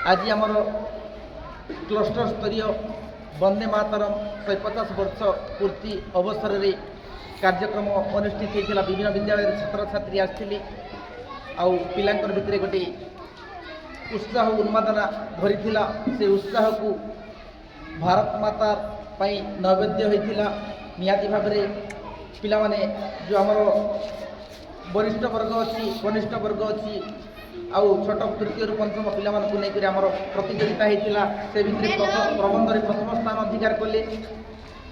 आज आमर क्लस्टर स्तरीय वंदे मातरम 150 वर्ष पूर्ति अवसर में कार्यक्रम अनुष्ठित होता। विभिन्न विद्यालय छात्र छात्री आसते आउ पिला भितर गोटे उत्साह उन्मादना भरी से उत्साह को भारत माता नैवेद्य होता। निहाती भाव में पिला माने जो आमर वरिष्ठ वर्ग अच्छी कनिष्ठ वर्ग अच्छी आउ छोट तृतीय पंचम पिला नहीं आमर प्रतियोगिता होता। से भितर प्रबंध में प्रथम स्थान अधिकार कले,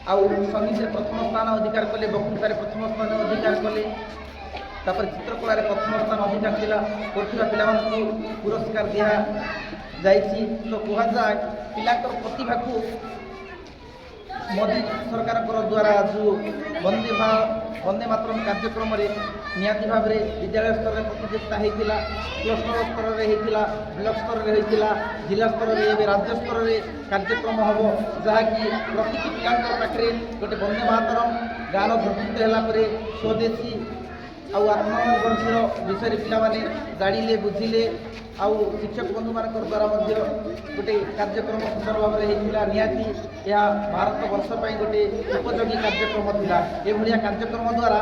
आउ संगीत में प्रथम स्थान अधिकार कले, वक्तृतार प्रथम स्थान अधिकार कले, तापर चित्रकला प्रथम स्थान अधिकार थिला करथिबा पिला पुरस्कार दिया जाइछि। तो कहुए पिलाकर प्रतिभा को मोदी सरकार द्वारा जो वंदे मातरम कार्यक्रम निहाती भाव में विद्यालय स्तर में प्रतियोगिता होता, क्लस्टर स्तर में होता, ब्लॉक स्तर में होता, जिला स्तर में राज्य स्तर में कार्यक्रम हम जहाँकि प्रति पिला पाखे गोटे वंदे मातरम गान घोषित होगापर स्वदेशी आउ आत्मनिर्भरशील विषय पिला माने जानिले बुझिले। आउ शिक्षक बंधु मान द्वारा गोटे कार्यक्रम सुंदर भाव में होता। निहाती यह भारत वर्ष गोटे उपयोगी कार्यक्रम था। यह कार्यक्रम द्वारा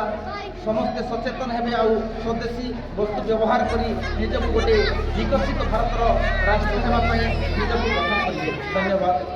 समस्ते सचेतन हेबे आउ स्वदेशी वस्तु व्यवहार करी निजक गोटे विकसित भारतर राष्ट्र सेवा निजक गठन करेंगे। धन्यवाद।